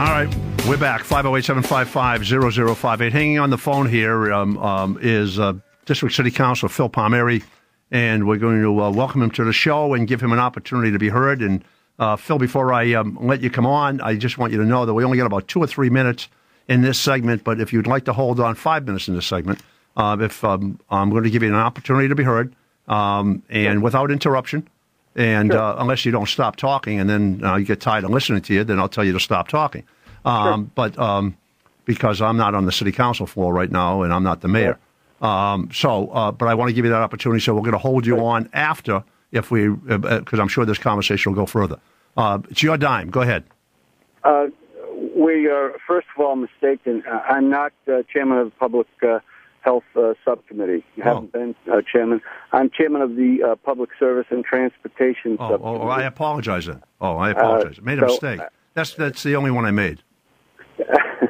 right, we're back. 508-755-0058. Hanging on the phone here is District City Councilor Phil Palmieri, and we're going to welcome him to the show and give him an opportunity to be heard. And Phil, before I let you come on, I just want you to know that we only got about 2 or 3 minutes in this segment, but if you'd like to hold on 5 minutes in this segment, I'm going to give you an opportunity to be heard, and without interruption. And unless you don't stop talking, and then you get tired of listening to you, then I'll tell you to stop talking. But because I'm not on the city council floor right now, and I'm not the mayor. But I want to give you that opportunity, so we're going to hold you on after, because I'm sure this conversation will go further. It's your dime. Go ahead. We are, first of all, mistaken. I'm not chairman of the Public Health Subcommittee. You haven't been chairman. I'm chairman of the Public Service and Transportation Subcommittee. Oh, I apologize then. I apologize. I made a mistake. That's the only one I made. Then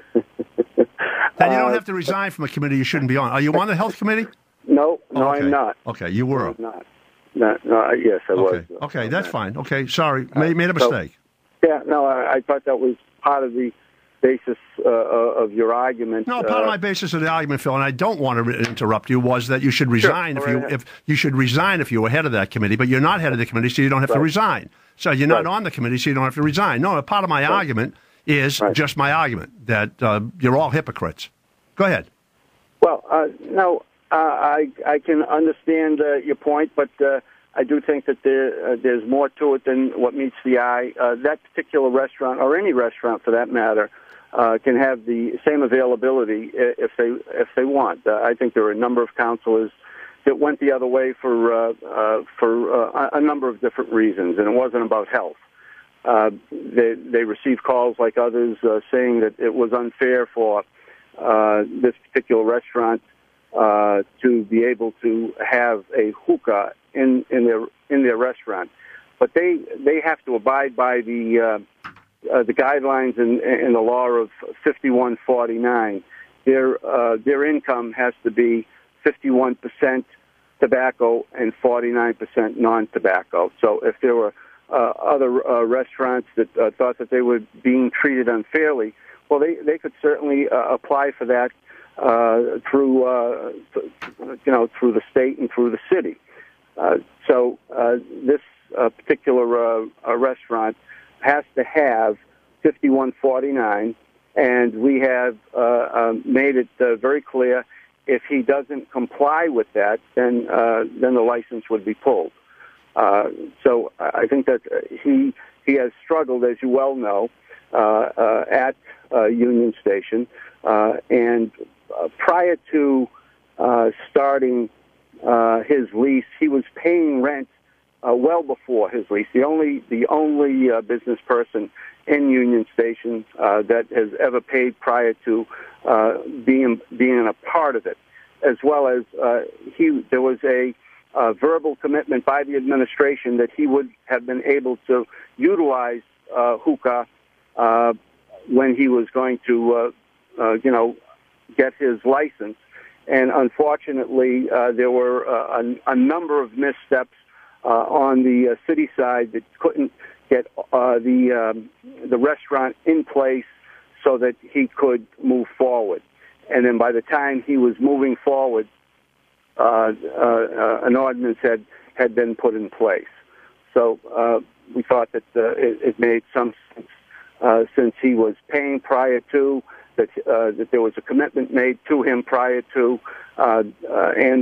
you don't have to resign from a committee you shouldn't be on. Are you on the health committee? No, okay. I'm not. Okay, you were. I'm not. No, yes, I was. Okay, that's fine. Okay, sorry. Made a mistake. I thought that was part of the basis of your argument. No, part of my basis of the argument, Phil, and I don't want to interrupt you, was that you should resign if you were head of that committee, but you're not head of the committee, so you don't have to resign. So you're not on the committee, so you don't have to resign. No, part of my argument is just my argument, that you're all hypocrites. Go ahead. Well, no, I can understand your point, but I do think that there's more to it than what meets the eye. That particular restaurant, or any restaurant for that matter, can have the same availability if they want. I think there are a number of councilors that went the other way for a number of different reasons, and it wasn't about health. They received calls like others saying that it was unfair for this particular restaurant to be able to have a hookah in their restaurant, but they have to abide by the guidelines in the law of 5149. Their income has to be 51% tobacco and 49% non-tobacco. So if there were other restaurants that thought that they were being treated unfairly, well, they could certainly apply for that through the state and through the city. So this particular restaurant has to have 5149, and we have made it very clear if he doesn't comply with that, then the license would be pulled. So I think that he has struggled, as you well know, at Union Station, and prior to starting his lease, he was paying rent well before his lease. The only business person in Union Station that has ever paid prior to being a part of it, as well as there was a verbal commitment by the administration that he would have been able to utilize hookah when he was going to get his license. And unfortunately, there were a number of missteps on the city side that couldn't get the restaurant in place so that he could move forward. And then by the time he was moving forward, an ordinance had been put in place. So we thought that it made some sense since he was paying prior to, that there was a commitment made to him prior to, and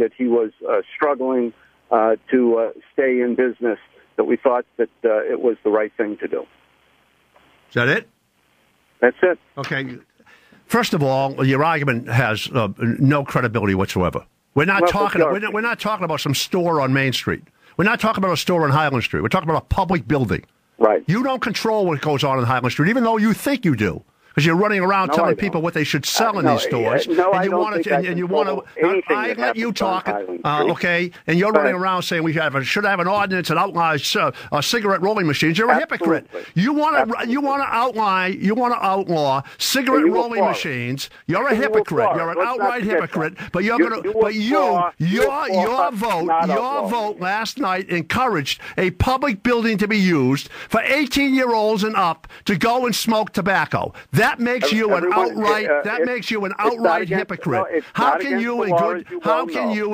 that he was struggling to stay in business, that we thought that it was the right thing to do. Is that it? That's it. Okay. First of all, your argument has no credibility whatsoever. We're not talking about some store on Main Street. We're not talking about a store on Highland Street. We're talking about a public building. Right. You don't control what goes on Highland Street, even though you think you do. because you're running around telling people what they should sell in these stores. I let you talk, okay? And you're running around saying we should have an ordinance that outlaws cigarette rolling machines. You're a hypocrite. You want to outlaw cigarette rolling machines. You're a hypocrite. You're an outright hypocrite. But your vote last night encouraged a public building to be used for 18-year-olds and up to go and smoke tobacco. That makes you an outright hypocrite. How can you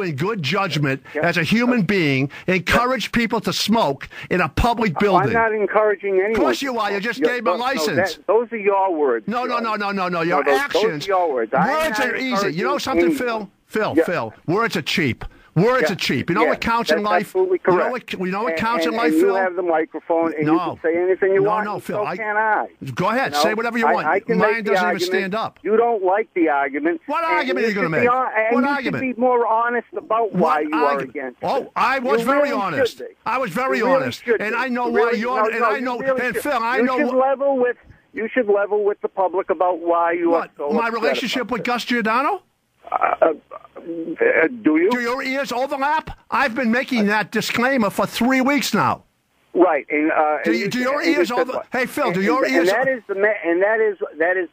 in good judgment as a human being encourage people to smoke in a public building? I'm not encouraging anyone. Of course you are. You just gave a license. Those are your words. No. Your actions. Those are your words. Words are easy. You know something, Phil? Phil, words are cheap. Words are cheap. You know what counts in life? Absolutely correct. You know what counts in life, Phil? Phil? You have the microphone, and you can say anything you want. No, Phil. So can I. Go ahead. Say whatever you want. Mine doesn't even stand up. You don't like the argument. What argument are you going to make? What argument? You should be more honest about why you are against it. Oh, I was very honest. I was very honest. And I know why you're... And Phil, I know... You should level with the public about why you are so my relationship with Gus Giordano? Do you? Do your ears overlap? I've been making that disclaimer for 3 weeks now. Right. And do your ears overlap? Hey, Phil, do your ears? And that is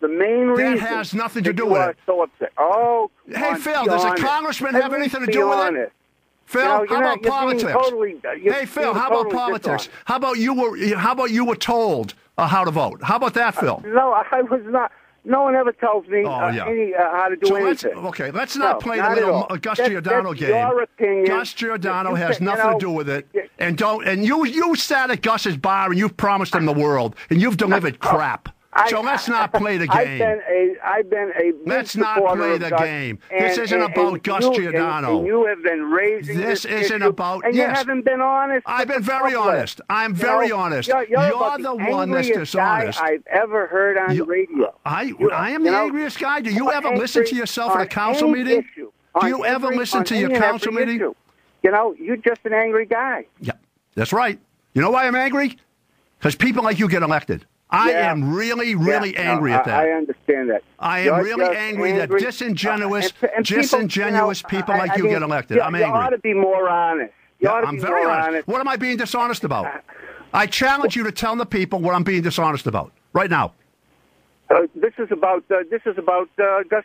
the main reason. That has nothing to do with it. So upset. Oh. Hey, Phil, does a congressman have anything to do with it? Phil, how about politics? Hey, Phil, how about politics? How about you were told how to vote? How about that, Phil? No, I was not. No one ever tells me how to do anything. Let's not play the little Gus Giordano game. Your opinion. Gus Giordano has nothing to do with it. And you sat at Gus's bar and you've promised him the world and you've delivered crap. So let's not play the game. I've been a let's not play the game. This isn't about Gus Giordano. And you have been raising this isn't issue, about. And you haven't been honest. I've been very honest. I'm very honest. You're the one that's dishonest. Guy I've ever heard on radio. I am the angriest guy. Do you ever listen to yourself at a council meeting? Do you ever listen to your council meeting? You know, you're just an angry guy. Yeah, that's right. You know why I'm angry? Because people like you get elected. I am really angry at that. I understand that. I am really angry that disingenuous people like you get elected. I'm angry. You ought to be more honest. I'm very honest. What am I being dishonest about? I challenge you to tell the people what I'm being dishonest about right now. This is about Gus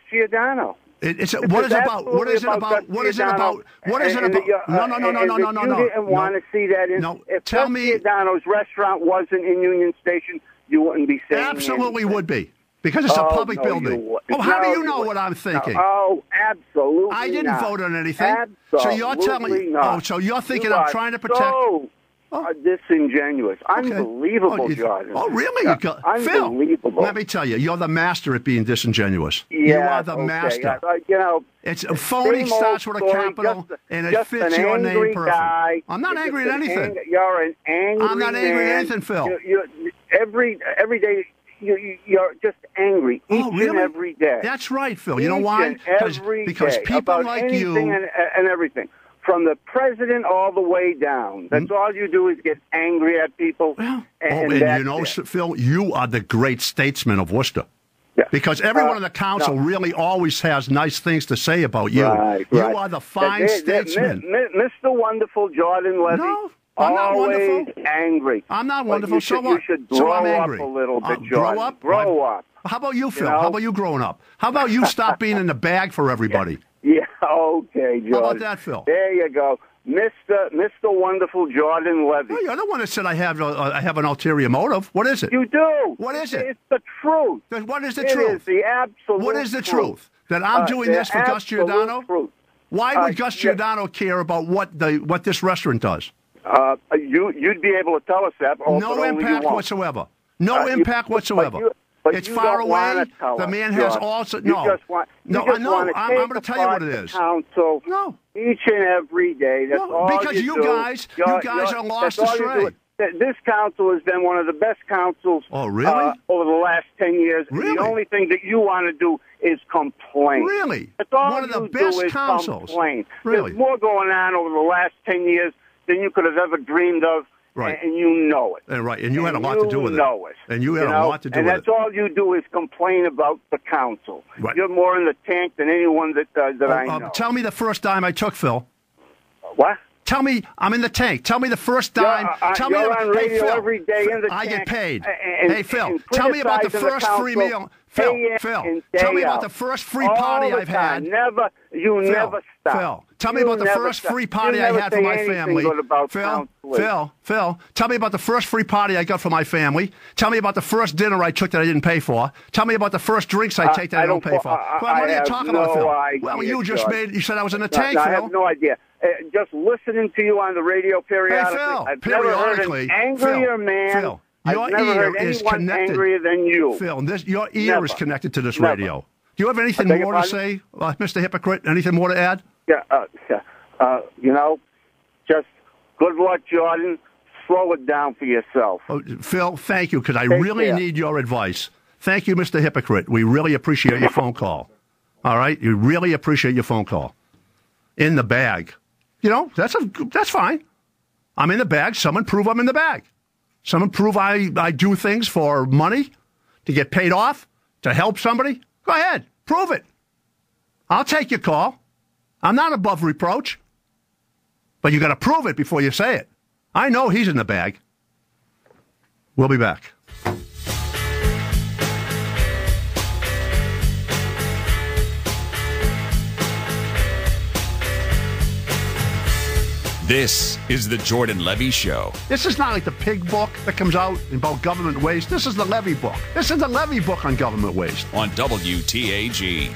Giordano. What is it about? No. You didn't want to see that. If Gus Giordano's restaurant wasn't in Union Station, you wouldn't be saying absolutely anything. Would be. Because it's a public building. How do you know what I'm thinking? Oh, absolutely. I didn't vote on anything. Absolutely so you're telling me. Not. So you're thinking I'm trying to protect. Disingenuous. Unbelievable, Jordan. Oh, really? Unbelievable. Phil, let me tell you, you're the master at being disingenuous. Yeah, you are the master. It's phony starts with a capital, and it fits your name perfectly. I'm not angry at anything. You're an angry I'm not angry at anything, Phil. Every day. You're just angry each and every day. That's right, Phil. You know why? Because people like you and everything. From the president all the way down. That's all you do is get angry at people. Phil, you are the great statesman of Worcester. Yeah. Because everyone in the council really always has nice things to say about you. Right. You are the fine statesman. Mr. Wonderful Jordan Levy. No. I'm not wonderful. Angry. I'm not wonderful. So what? You should grow up a little bit, Jordan. Grow up. How about you, Phil? How about you growing up? How about you stop being in the bag for everybody? Yeah, okay, Jordan. How about that, Phil? There you go. Mr. Wonderful Jordan Levy. No, you're the one that said I have an ulterior motive. What is it? You do. What is it? It's the truth. What is the truth? It is the absolute What is the truth? That I'm doing this for Gus Giordano? Truth. Why would Gus Giordano care about what this restaurant does? You'd be able to tell us that. No impact whatsoever. No impact whatsoever. It's far away. The man has also I'm going to tell you what it is. Council each and every day. That's all because you guys are lost astray. This council has been one of the best councils. Oh, really? Over the last 10 years. Really? The only thing that you want to do is complain. Really? That's all one of the best councils. Complain. Really? There's more going on over the last 10 years than you could have ever dreamed of Right. And you know it. Right, and you had a lot to do with it. You know it. And you had a lot to do with it. And that's all you do is complain about the council. Right. You're more in the tank than anyone that I know. Tell me the first dime I took, Phil. What? Tell me, I'm in the tank. Tell me the first dime. Tell me on radio hey, Phil, every day in the I tank. get paid. Hey, Phil, tell me about the first free meal. Phil, tell me about the first free party I've had. Never stop. Phil, tell me about the first free party I had for my family. Phil, tell me about the first free party I got for my family. Tell me about the first dinner I took that I didn't pay for. Tell me about the first drinks I take that I don't pay for. What are you talking about, Phil? Well, you said I was in the tank, Phil. I have no idea. Just listening to you on the radio periodically, Phil, I've never heard an angrier man. Phil, I've never heard anyone angrier than you. Phil, your ear is connected to this radio. Do you have anything more to say, Mr. Hypocrite? Anything more to add? Yeah, just good luck, Jordan. Slow it down for yourself. Phil, thank you, because I really need your advice. Thank you, Mr. Hypocrite. We really appreciate your phone call. All right? You really appreciate your phone call. In the bag. That's fine. I'm in the bag. Someone prove I'm in the bag. Someone prove I do things for money, to get paid off, to help somebody. Go ahead. Prove it. I'll take your call. I'm not above reproach. But you got to prove it before you say it. I know he's in the bag. We'll be back. This is the Jordan Levy Show. This is not like the pig book that comes out about government waste. This is the Levy book. This is the Levy book on government waste. On WTAG.